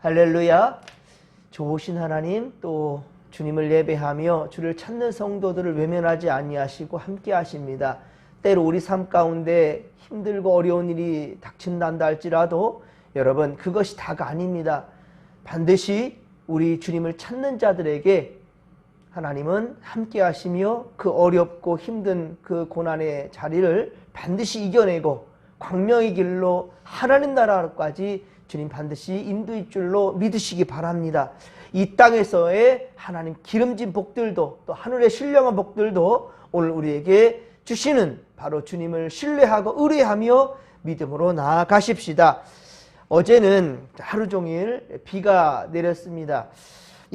할렐루야. 좋으신 하나님, 또 주님을 예배하며 주를 찾는 성도들을 외면하지 아니하시고 함께 하십니다. 때로 우리 삶 가운데 힘들고 어려운 일이 닥친단다 할지라도 여러분, 그것이 다가 아닙니다. 반드시 우리 주님을 찾는 자들에게 하나님은 함께 하시며 그 어렵고 힘든 그 고난의 자리를 반드시 이겨내고 광명의 길로 하나님 나라로까지 주님 반드시 인도할 줄로 믿으시기 바랍니다. 이 땅에서의 하나님 기름진 복들도 또 하늘의 신령한 복들도 오늘 우리에게 주시는 바로 주님을 신뢰하고 의뢰하며 믿음으로 나아가십시다. 어제는 하루 종일 비가 내렸습니다.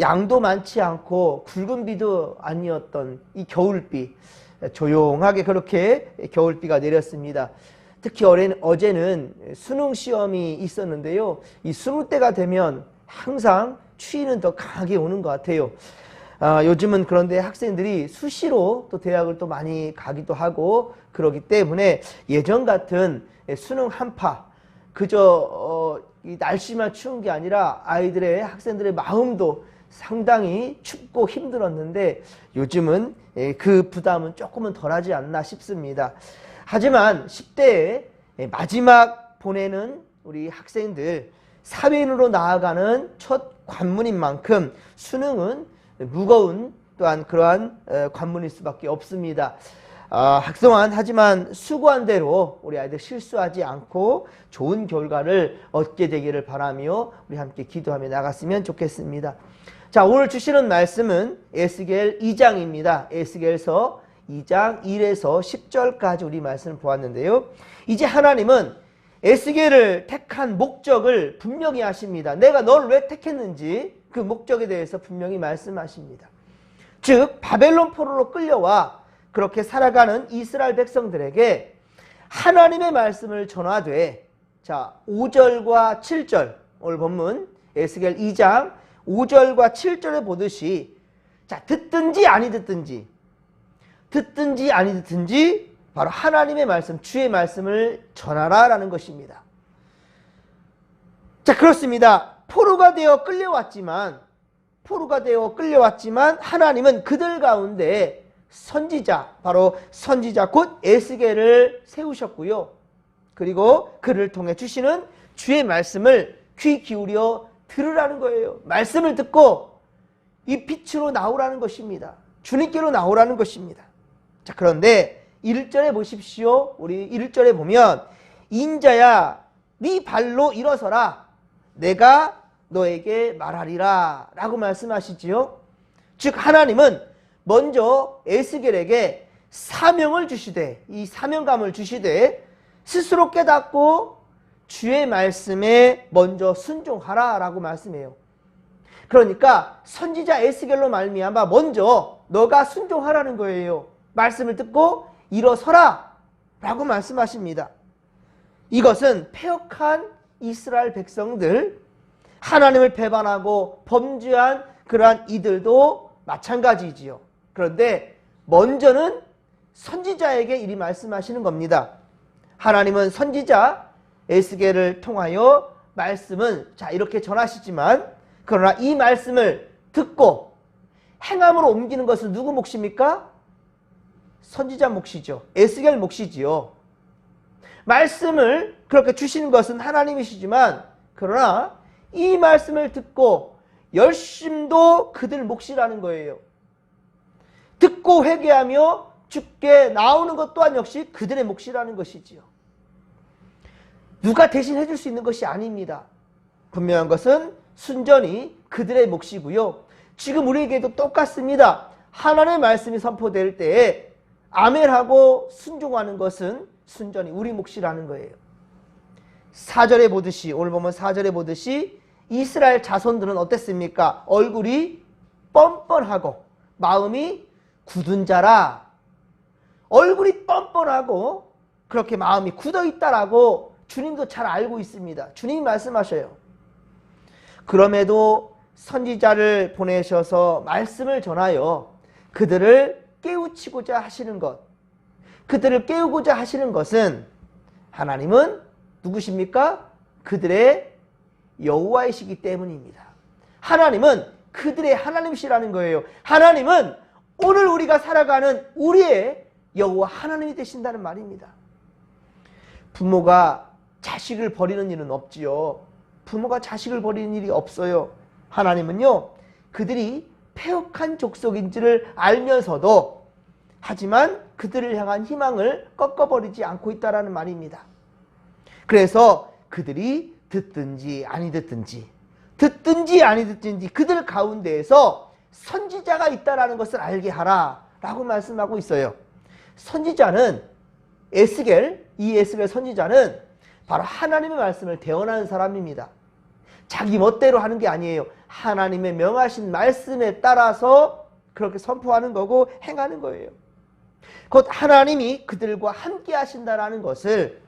양도 많지 않고 굵은 비도 아니었던 이 겨울비, 조용하게 그렇게 겨울비가 내렸습니다. 특히 어제는 수능 시험이 있었는데요. 이 수능 때가 되면 항상 추위는 더 강하게 오는 것 같아요. 요즘은 그런데 학생들이 수시로 또 대학을 또 많이 가기도 하고 그러기 때문에 예전 같은 수능 한파, 그저 이 날씨만 추운 게 아니라 아이들의 학생들의 마음도 상당히 춥고 힘들었는데 요즘은 그 부담은 조금은 덜하지 않나 싶습니다. 하지만 10대의 마지막 보내는 우리 학생들, 사회인으로 나아가는 첫 관문인 만큼 수능은 무거운 또한 그러한 관문일 수밖에 없습니다. 학생은 하지만 수고한 대로 우리 아이들 실수하지 않고 좋은 결과를 얻게 되기를 바라며 우리 함께 기도하며 나갔으면 좋겠습니다. 자, 오늘 주시는 말씀은 에스겔 2장입니다. 에스겔서 2장 1에서 10절까지 우리 말씀을 보았는데요. 이제 하나님은 에스겔을 택한 목적을 분명히 하십니다. 내가 너를 왜 택했는지 그 목적에 대해서 분명히 말씀하십니다. 즉 바벨론 포로로 끌려와 그렇게 살아가는 이스라엘 백성들에게 하나님의 말씀을 전하되, 자 5절과 7절 오늘 본문 에스겔 2장 5절과 7절에 보듯이, 자 듣든지 아니 듣든지 아니 듣든지 바로 하나님의 말씀, 주의 말씀을 전하라 라는 것입니다. 자 그렇습니다. 포로가 되어 끌려왔지만 하나님은 그들 가운데 선지자, 바로 선지자 곧 에스겔을 세우셨고요. 그리고 그를 통해 주시는 주의 말씀을 귀 기울여 들으라는 거예요. 말씀을 듣고 이 빛으로 나오라는 것입니다. 주님께로 나오라는 것입니다. 자 그런데 1절에 보십시오. 우리 1절에 보면 인자야 네 발로 일어서라 내가 너에게 말하리라 라고 말씀하시지요. 즉 하나님은 먼저 에스겔에게 사명을 주시되, 이 사명감을 주시되 스스로 깨닫고 주의 말씀에 먼저 순종하라 라고 말씀해요. 그러니까 선지자 에스겔로 말미암아 먼저 너가 순종하라는 거예요. 말씀을 듣고 일어서라 라고 말씀하십니다. 이것은 패역한 이스라엘 백성들, 하나님을 배반하고 범죄한 그러한 이들도 마찬가지지요. 그런데 먼저는 선지자에게 이리 말씀하시는 겁니다. 하나님은 선지자 에스겔을 통하여 말씀은 자 이렇게 전하시지만, 그러나 이 말씀을 듣고 행함으로 옮기는 것은 누구 몫입니까? 선지자 몫이죠. 에스겔 몫이지요. 말씀을 그렇게 주시는 것은 하나님이시지만, 그러나 이 말씀을 듣고 열심도 그들 몫이라는 거예요. 듣고 회개하며 주께 나오는 것 또한 역시 그들의 몫이라는 것이지요. 누가 대신 해줄 수 있는 것이 아닙니다. 분명한 것은 순전히 그들의 몫이고요. 지금 우리에게도 똑같습니다. 하나님의 말씀이 선포될 때에 아멘하고 순종하는 것은 순전히 우리 몫이라는 거예요. 4절에 보듯이, 오늘 보면 4절에 보듯이 이스라엘 자손들은 어땠습니까? 얼굴이 뻔뻔하고 마음이 굳은 자라. 얼굴이 뻔뻔하고 그렇게 마음이 굳어있다라고 주님도 잘 알고 있습니다. 주님이 말씀하셔요. 그럼에도 선지자를 보내셔서 말씀을 전하여 그들을 깨우치고자 하시는 것, 그들을 깨우고자 하시는 것은 하나님은 누구십니까? 그들의 여호와이시기 때문입니다. 하나님은 그들의 하나님이시라는 거예요. 하나님은 오늘 우리가 살아가는 우리의 여호와 하나님이 되신다는 말입니다. 부모가 자식을 버리는 일은 없지요. 부모가 자식을 버리는 일이 없어요. 하나님은요, 그들이 패역한 족속인지를 알면서도 하지만 그들을 향한 희망을 꺾어버리지 않고 있다는 말입니다. 그래서 그들이 듣든지 아니 듣든지 아니 듣든지 그들 가운데에서 선지자가 있다는 것을 알게 하라 라고 말씀하고 있어요. 선지자는 이 에스겔 선지자는 바로 하나님의 말씀을 대언하는 사람입니다. 자기 멋대로 하는 게 아니에요. 하나님의 명하신 말씀에 따라서 그렇게 선포하는 거고 행하는 거예요. 곧 하나님이 그들과 함께 하신다는 것을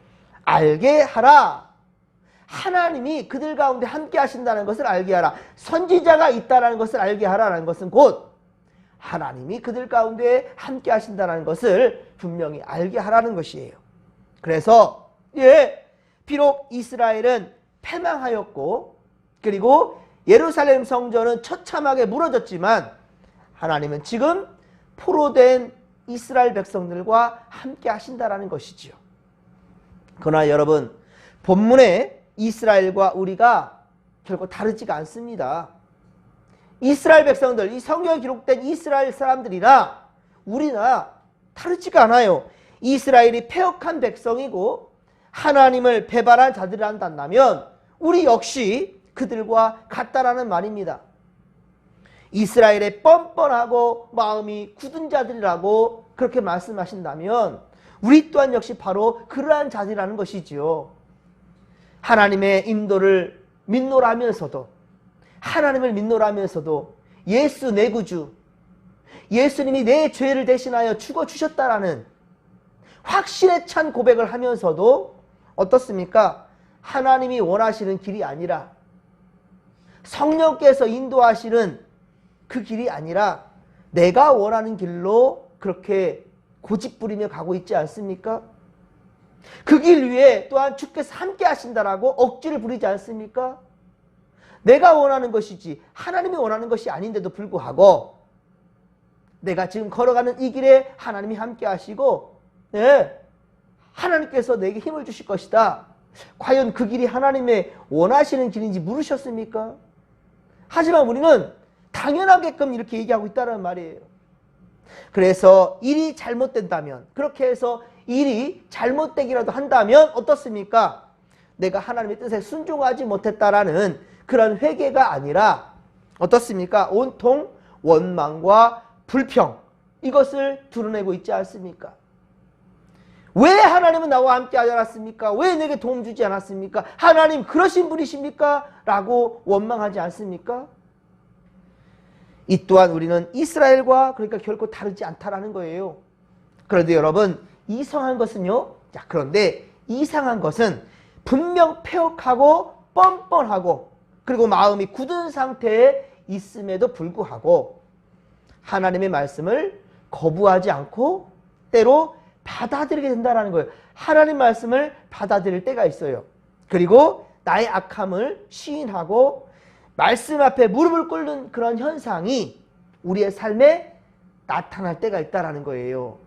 알게 하라. 하나님이 그들 가운데 함께 하신다는 것을 알게 하라. 선지자가 있다는 것을 알게 하라는 것은 곧 하나님이 그들 가운데 함께 하신다는 것을 분명히 알게 하라는 것이에요. 그래서 비록 이스라엘은 패망하였고 그리고 예루살렘 성전은 처참하게 무너졌지만 하나님은 지금 포로된 이스라엘 백성들과 함께 하신다는 것이지요. 그러나 여러분, 본문에 이스라엘과 우리가 결코 다르지가 않습니다. 이스라엘 백성들, 이 성경에 기록된 이스라엘 사람들이나 우리나 다르지가 않아요. 이스라엘이 패역한 백성이고 하나님을 배반한 자들이란다면 우리 역시 그들과 같다라는 말입니다. 이스라엘의 뻔뻔하고 마음이 굳은 자들이라고 그렇게 말씀하신다면 우리 또한 역시 바로 그러한 자들이라는 것이지요. 하나님의 인도를 믿노라면서도 하나님을 믿노라면서도 예수 내 구주, 예수님이 내 죄를 대신하여 죽어주셨다라는 확신에 찬 고백을 하면서도 어떻습니까? 하나님이 원하시는 길이 아니라 성령께서 인도하시는 그 길이 아니라 내가 원하는 길로 그렇게 고집부리며 가고 있지 않습니까? 그 길 위에 또한 주께서 함께 하신다라고 억지를 부리지 않습니까? 내가 원하는 것이지 하나님이 원하는 것이 아닌데도 불구하고 내가 지금 걸어가는 이 길에 하나님이 함께 하시고 하나님께서 내게 힘을 주실 것이다. 과연 그 길이 하나님의 원하시는 길인지 물으셨습니까? 하지만 우리는 당연하게끔 이렇게 얘기하고 있다는 말이에요. 그래서 일이 잘못된다면, 그렇게 해서 일이 잘못되기라도 한다면 어떻습니까? 내가 하나님의 뜻에 순종하지 못했다라는 그런 회개가 아니라 어떻습니까? 온통 원망과 불평, 이것을 드러내고 있지 않습니까? 왜 하나님은 나와 함께 하지 않았습니까? 왜 내게 도움 주지 않았습니까? 하나님 그러신 분이십니까? 라고 원망하지 않습니까? 이 또한 우리는 이스라엘과 그러니까 결코 다르지 않다라는 거예요. 그런데 여러분, 이상한 것은요. 자, 그런데 이상한 것은 분명 패역하고 뻔뻔하고 그리고 마음이 굳은 상태에 있음에도 불구하고 하나님의 말씀을 거부하지 않고 때로 받아들이게 된다는 거예요. 하나님 말씀을 받아들일 때가 있어요. 그리고 나의 악함을 시인하고 말씀 앞에 무릎을 꿇는 그런 현상이 우리의 삶에 나타날 때가 있다는 거예요.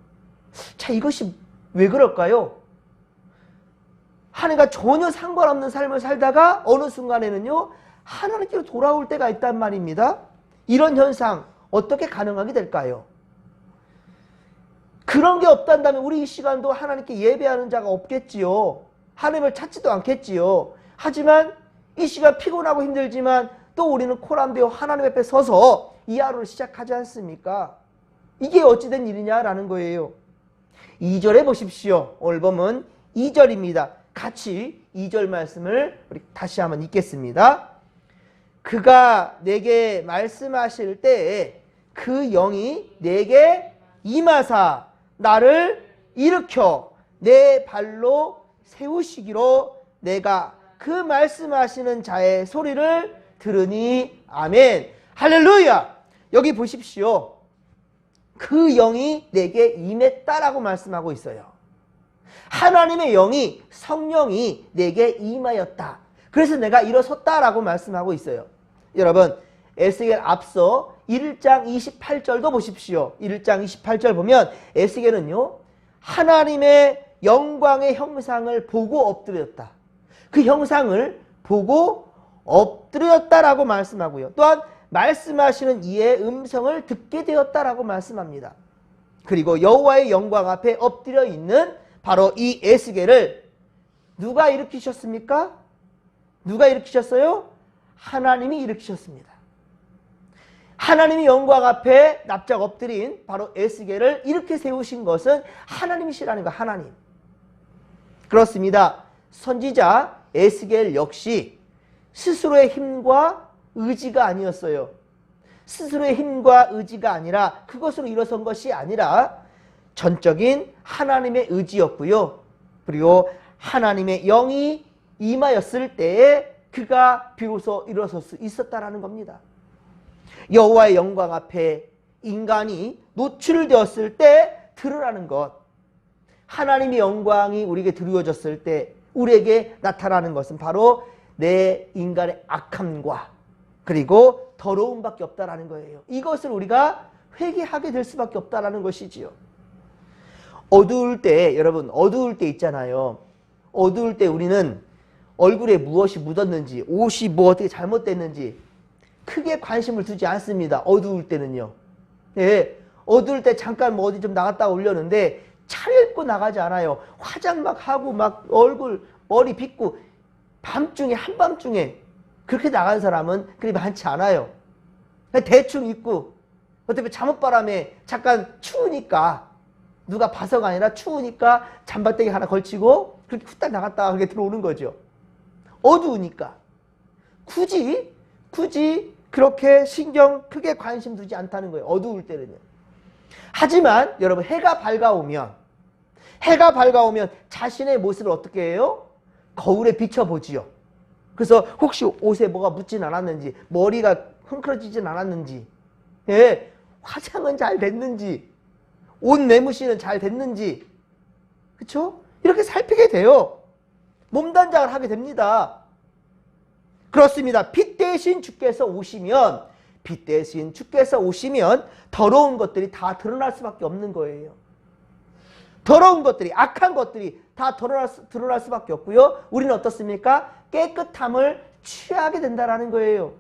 자, 이것이 왜 그럴까요? 하나님과 전혀 상관없는 삶을 살다가 어느 순간에는요, 하나님께로 돌아올 때가 있단 말입니다. 이런 현상 어떻게 가능하게 될까요? 그런 게 없단다면 우리 이 시간도 하나님께 예배하는 자가 없겠지요. 하나님을 찾지도 않겠지요. 하지만 이 시간 피곤하고 힘들지만 또 우리는 코람되어 하나님 앞에 서서 이 하루를 시작하지 않습니까? 이게 어찌된 일이냐라는 거예요. 2절에 보십시오. 오늘 보면 2절입니다. 같이 2절 말씀을 우리 다시 한번 읽겠습니다. 그가 내게 말씀하실 때에 그 영이 내게 임하사 나를 일으켜 내 발로 세우시기로 내가 그 말씀하시는 자의 소리를 들으니 아멘. 할렐루야. 여기 보십시오. 그 영이 내게 임했다라고 말씀하고 있어요. 하나님의 영이, 성령이 내게 임하였다. 그래서 내가 일어섰다라고 말씀하고 있어요. 여러분, 에스겔 앞서 1장 28절도 보십시오. 1장 28절 보면 에스겔은요, 하나님의 영광의 형상을 보고 엎드렸다. 그 형상을 보고 엎드렸다라고 말씀하고요. 또한 말씀하시는 이의 음성을 듣게 되었다라고 말씀합니다. 그리고 여호와의 영광 앞에 엎드려 있는 바로 이 에스겔을 누가 일으키셨습니까? 누가 일으키셨어요? 하나님이 일으키셨습니다. 하나님이 영광 앞에 납작 엎드린 바로 에스겔을 이렇게 세우신 것은 하나님이시라는 거, 하나님. 그렇습니다. 선지자 에스겔 역시 스스로의 힘과 의지가 아니었어요. 스스로의 힘과 의지가 아니라 그것으로 일어선 것이 아니라 전적인 하나님의 의지였고요. 그리고 하나님의 영이 임하였을 때에 그가 비로소 일어설 수 있었다라는 겁니다. 여호와의 영광 앞에 인간이 노출되었을 때 드러나는 것, 하나님의 영광이 우리에게 드리워졌을 때 우리에게 나타나는 것은 바로 내 인간의 악함과 그리고 더러움밖에 없다라는 거예요. 이것을 우리가 회개하게 될 수밖에 없다라는 것이지요. 어두울 때, 여러분, 어두울 때 있잖아요. 어두울 때 우리는 얼굴에 무엇이 묻었는지, 옷이 뭐 어떻게 잘못됐는지 크게 관심을 두지 않습니다. 어두울 때는요. 예, 어두울 때 잠깐 뭐 어디 좀 나갔다 오려는데 차려입고 나가지 않아요. 화장 막 하고 막 얼굴, 머리 빗고 밤중에, 한밤중에 그렇게 나간 사람은 그리 많지 않아요. 대충 입고 어차피 잠옷바람에 잠깐 추우니까 누가 봐서가 아니라 추우니까 잠바떼기 하나 걸치고 그렇게 후딱 나갔다가 그렇게 들어오는 거죠. 어두우니까. 굳이 그렇게 신경 크게 관심 두지 않다는 거예요. 어두울 때는요. 하지만 여러분, 해가 밝아오면 자신의 모습을 어떻게 해요? 거울에 비춰보지요. 그래서 혹시 옷에 뭐가 묻진 않았는지, 머리가 흥크러지진 않았는지, 예, 화장은 잘 됐는지, 옷 매무씨는 잘 됐는지, 그렇죠? 이렇게 살피게 돼요. 몸단장을 하게 됩니다. 그렇습니다. 빛 대신 주께서 오시면 더러운 것들이 다 드러날 수밖에 없는 거예요. 더러운 것들이, 악한 것들이 다 드러날 수밖에 없고요. 우리는 어떻습니까? 깨끗함을 취하게 된다라는 거예요.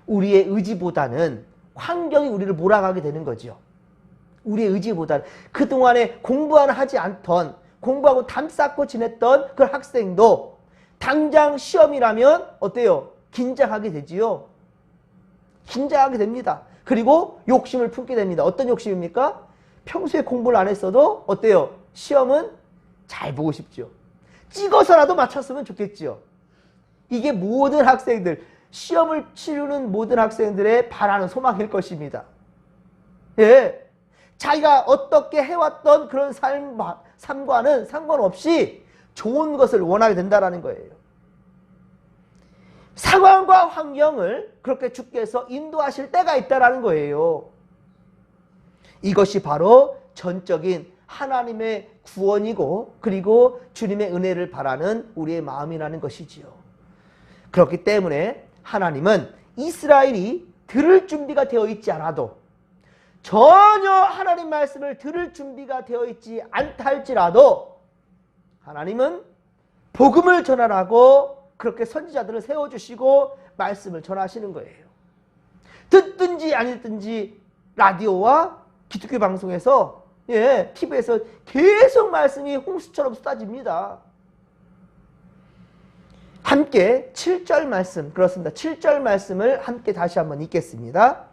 우리의 의지보다는 환경이 우리를 몰아가게 되는 거죠. 우리의 의지보다는 그동안에 하지 않던, 공부하고 담 쌓고 지냈던 그 학생도 당장 시험이라면 어때요? 긴장하게 되지요. 긴장하게 됩니다. 그리고 욕심을 품게 됩니다. 어떤 욕심입니까? 평소에 공부를 안 했어도 어때요? 시험은 잘 보고 싶죠. 찍어서라도 맞췄으면 좋겠죠. 이게 모든 학생들, 시험을 치르는 모든 학생들의 바라는 소망일 것입니다. 예. 자기가 어떻게 해왔던 그런 삶과는 상관없이 좋은 것을 원하게 된다는 거예요. 상황과 환경을 그렇게 주께서 인도하실 때가 있다는 거예요. 이것이 바로 전적인 하나님의 구원이고 그리고 주님의 은혜를 바라는 우리의 마음이라는 것이지요. 그렇기 때문에 하나님은 이스라엘이 들을 준비가 되어 있지 않아도, 전혀 하나님 말씀을 들을 준비가 되어 있지 않다 할지라도 하나님은 복음을 전하라고 그렇게 선지자들을 세워주시고 말씀을 전하시는 거예요. 듣든지 안 듣든지 라디오와 기독교 방송에서, TV에서 계속 말씀이 홍수처럼 쏟아집니다. 함께 7절 말씀, 그렇습니다. 7절 말씀을 함께 다시 한번 읽겠습니다.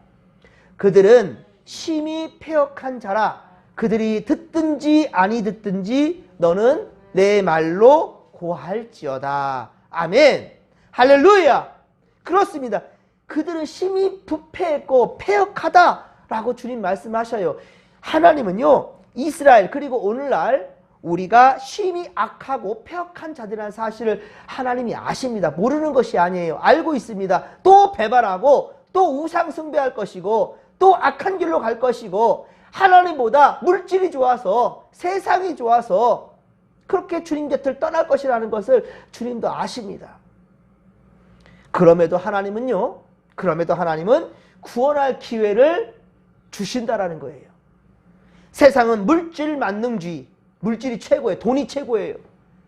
그들은 심히 패역한 자라. 그들이 듣든지 아니 듣든지 너는 내 말로 고할지어다. 아멘. 할렐루야. 그렇습니다. 그들은 심히 부패했고 패역하다라고 주님 말씀하셔요. 하나님은요, 이스라엘 그리고 오늘날 우리가 심히 악하고 패역한 자들이라는 사실을 하나님이 아십니다. 모르는 것이 아니에요. 알고 있습니다. 또 배반하고 또 우상 숭배할 것이고 또 악한 길로 갈 것이고 하나님보다 물질이 좋아서 세상이 좋아서 그렇게 주님 곁을 떠날 것이라는 것을 주님도 아십니다. 그럼에도 하나님은 구원할 기회를 주신다라는 거예요. 세상은 물질 만능주의, 물질이 최고예요. 돈이 최고예요.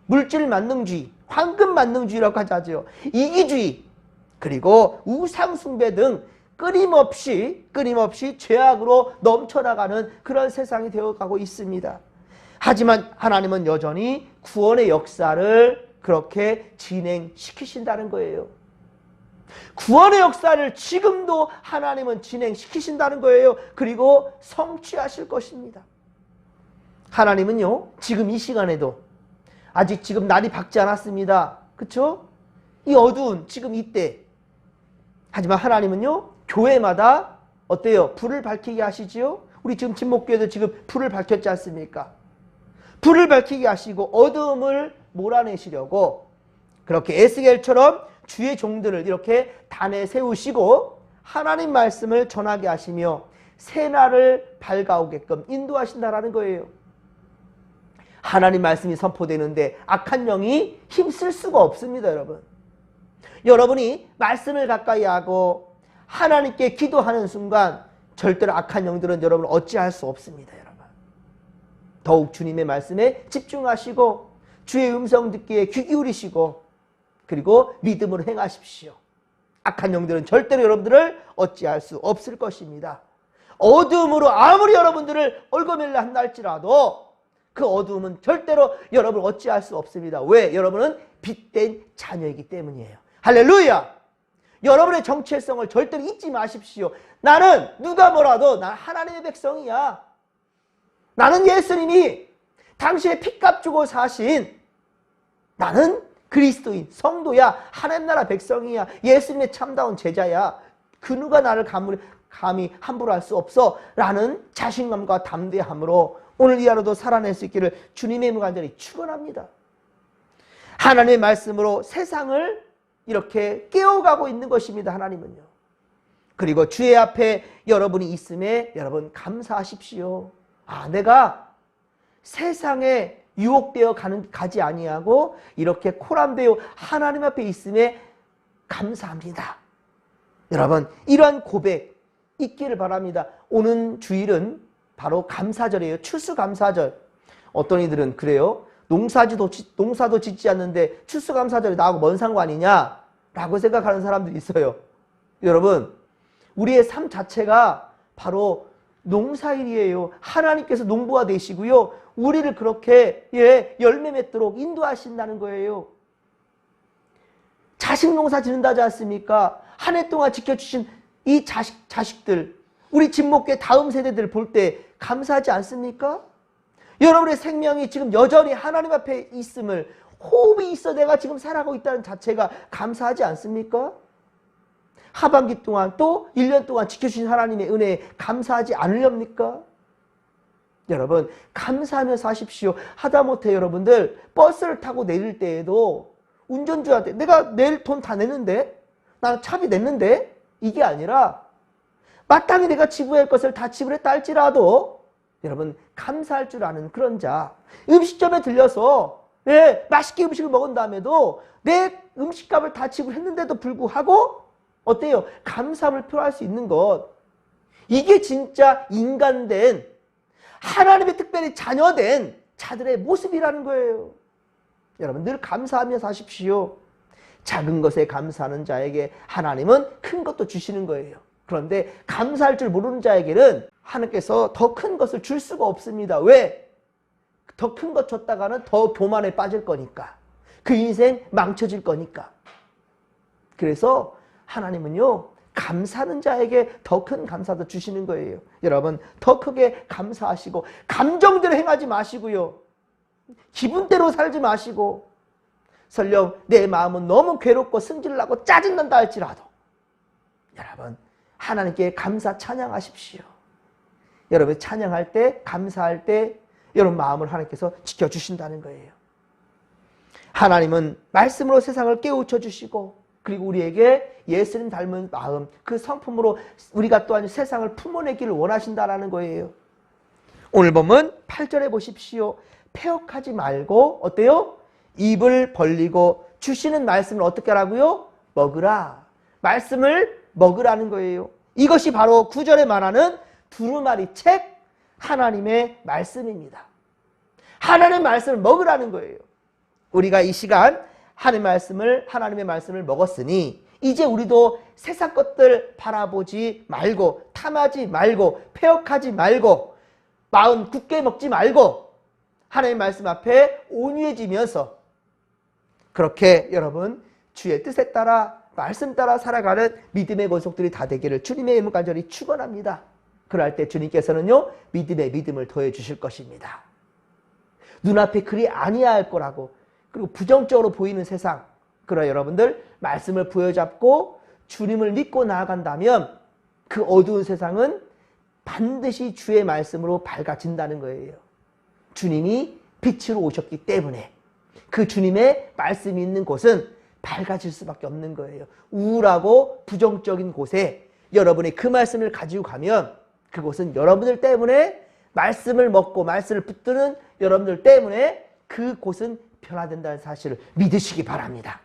물질 만능주의, 황금 만능주의라고 하죠. 이기주의, 그리고 우상숭배 등 끊임없이 죄악으로 넘쳐나가는 그런 세상이 되어가고 있습니다. 하지만 하나님은 여전히 구원의 역사를 그렇게 진행시키신다는 거예요. 구원의 역사를 지금도 하나님은 진행시키신다는 거예요. 그리고 성취하실 것입니다. 하나님은요, 지금 이 시간에도 아직 지금 날이 밝지 않았습니다. 그렇죠? 이 어두운 지금 이때. 하지만 하나님은요, 교회마다 어때요? 불을 밝히게 하시지요? 우리 지금 진목교회도 지금 불을 밝혔지 않습니까? 불을 밝히게 하시고 어두움을 몰아내시려고 그렇게 에스겔처럼 주의 종들을 이렇게 단에 세우시고 하나님 말씀을 전하게 하시며 새날을 밝아오게끔 인도하신다라는 거예요. 하나님 말씀이 선포되는데 악한 영이 힘쓸 수가 없습니다, 여러분. 여러분이 말씀을 가까이 하고 하나님께 기도하는 순간 절대로 악한 영들은 여러분을 어찌할 수 없습니다, 여러분. 더욱 주님의 말씀에 집중하시고 주의 음성 듣기에 귀 기울이시고 그리고 믿음으로 행하십시오. 악한 영들은 절대로 여러분들을 어찌할 수 없을 것입니다. 어두움으로 아무리 여러분들을 얽어매려 한다 할지라도 그 어두움은 절대로 여러분을 어찌할 수 없습니다. 왜? 여러분은 빛된 자녀이기 때문이에요. 할렐루야! 여러분의 정체성을 절대로 잊지 마십시오. 나는 누가 뭐라도 난 하나님의 백성이야. 나는 예수님이 당시에 피값 주고 사신 나는 그리스도인, 성도야, 하나님 나라 백성이야, 예수님의 참다운 제자야. 그 누가 나를 감히 함부로 할 수 없어 라는 자신감과 담대함으로 오늘 이 하루도 살아낼 수 있기를 주님의 이름으로 간절히 축원합니다. 하나님의 말씀으로 세상을 이렇게 깨워가고 있는 것입니다. 하나님은요. 그리고 주의 앞에 여러분이 있음에 여러분 감사하십시오. 내가 세상에 유혹되어 가지 아니하고 이렇게 코람되어 하나님 앞에 있음에 감사합니다. 여러분, 이러한 고백 있기를 바랍니다. 오는 주일은 바로 감사절이에요. 추수감사절. 어떤 이들은 그래요. 농사도 짓지 않는데 추수감사절이 나하고 뭔 상관이냐 라고 생각하는 사람들이 있어요. 여러분, 우리의 삶 자체가 바로 농사일이에요. 하나님께서 농부가 되시고요, 우리를 그렇게 열매 맺도록 인도하신다는 거예요. 자식 농사 짓는다지 않습니까? 한 해 동안 지켜주신 이 자식들, 우리 진목교회 다음 세대들 볼 때 감사하지 않습니까? 여러분의 생명이 지금 여전히 하나님 앞에 있음을, 호흡이 있어 내가 지금 살아가고 있다는 자체가 감사하지 않습니까? 하반기 동안 또 1년 동안 지켜주신 하나님의 은혜에 감사하지 않으렵니까? 여러분, 감사하며 사십시오. 하다못해 여러분들 버스를 타고 내릴 때에도 운전주한테 내가 내일 돈 다 내는데, 나는 차비 냈는데, 이게 아니라 마땅히 내가 지불할 것을 다 지불했다 할지라도 여러분 감사할 줄 아는 그런 자. 음식점에 들려서 맛있게 음식을 먹은 다음에도 내 음식값을 다 지불했는데도 불구하고 어때요? 감사함을 표할 수 있는 것. 이게 진짜 인간된, 하나님의 특별히 자녀된 자들의 모습이라는 거예요. 여러분, 늘 감사하며 사십시오. 작은 것에 감사하는 자에게 하나님은 큰 것도 주시는 거예요. 그런데 감사할 줄 모르는 자에게는 하나님께서 더 큰 것을 줄 수가 없습니다. 왜? 더 큰 것 줬다가는 더 교만에 빠질 거니까. 그 인생 망쳐질 거니까. 그래서 하나님은요, 감사하는 자에게 더 큰 감사도 주시는 거예요. 여러분, 더 크게 감사하시고 감정대로 행하지 마시고요, 기분대로 살지 마시고, 설령 내 마음은 너무 괴롭고 승질나고 짜증난다 할지라도 여러분, 하나님께 감사 찬양하십시오. 여러분, 찬양할 때, 감사할 때 여러분 마음을 하나님께서 지켜주신다는 거예요. 하나님은 말씀으로 세상을 깨우쳐 주시고, 그리고 우리에게 예수님 닮은 마음, 그 성품으로 우리가 또한 세상을 품어내기를 원하신다는 거예요. 오늘 보면 8절에 보십시오. 패역하지 말고 어때요? 입을 벌리고 주시는 말씀을 어떻게 하라고요? 먹으라. 말씀을 먹으라는 거예요. 이것이 바로 9절에 말하는 두루마리 책 하나님의 말씀입니다. 하나님의 말씀을 먹으라는 거예요. 우리가 이 시간 하나님의 말씀을 먹었으니 이제 우리도 세상 것들 바라보지 말고 탐하지 말고 패역하지 말고 마음 굳게 먹지 말고 하나님의 말씀 앞에 온유해지면서 그렇게 여러분 주의 뜻에 따라 말씀 따라 살아가는 믿음의 권속들이 다 되기를 주님의 이름으로 간절히 축원합니다. 그럴 때 주님께서는요 믿음에 믿음을 더해 주실 것입니다. 눈앞에 그리 아니할 거라고 그리고 부정적으로 보이는 세상, 그러나 여러분들 말씀을 부여잡고 주님을 믿고 나아간다면 그 어두운 세상은 반드시 주의 말씀으로 밝아진다는 거예요. 주님이 빛으로 오셨기 때문에 그 주님의 말씀이 있는 곳은 밝아질 수밖에 없는 거예요. 우울하고 부정적인 곳에 여러분이 그 말씀을 가지고 가면 그곳은 여러분들 때문에 말씀을 먹고 말씀을 붙드는 여러분들 때문에 그곳은 변화된다는 사실을 믿으시기 바랍니다.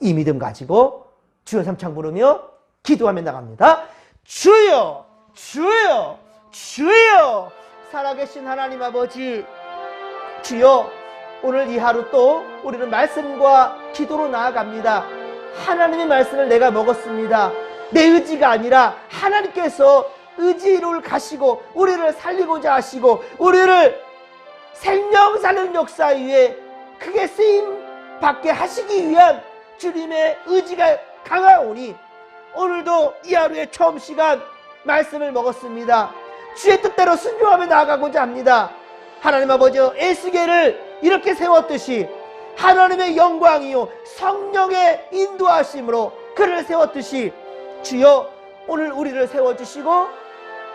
이 믿음 가지고 주여 삼창 부르며 기도하며 나갑니다. 주여 주여 주여 살아계신 하나님 아버지, 주여 오늘 이 하루 또 우리는 말씀과 기도로 나아갑니다. 하나님의 말씀을 내가 먹었습니다. 내 의지가 아니라 하나님께서 의지를 가시고 우리를 살리고자 하시고 우리를 생명 살리는 역사 위에 크게 쓰임 받게 하시기 위한 주님의 의지가 강하오니 오늘도 이 하루의 처음 시간 말씀을 먹었습니다. 주의 뜻대로 순종하며 나아가고자 합니다. 하나님 아버지, 에스겔을 이렇게 세웠듯이 하나님의 영광이요 성령의 인도하심으로 그를 세웠듯이 주여 오늘 우리를 세워주시고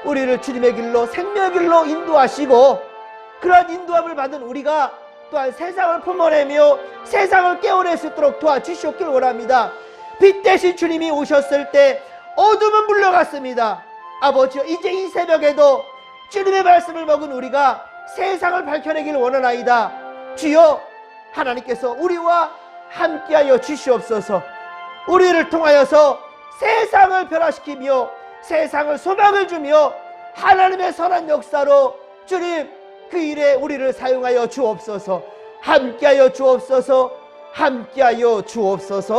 우리를 주님의 길로 생명의 길로 인도하시고 그러한 인도함을 받은 우리가 또한 세상을 품어내며 세상을 깨어낼 수 있도록 도와주시옵길 원합니다. 빛 대신 주님이 오셨을 때 어둠은 물러갔습니다. 아버지여, 이제 이 새벽에도 주님의 말씀을 먹은 우리가 세상을 밝혀내길 원하나이다. 주여, 하나님께서 우리와 함께하여 주시옵소서. 우리를 통하여서 세상을 변화시키며 세상을 소망을 주며 하나님의 선한 역사로 주님 그 일에 우리를 사용하여 주옵소서. 함께하여 주옵소서. 함께하여 주옵소서.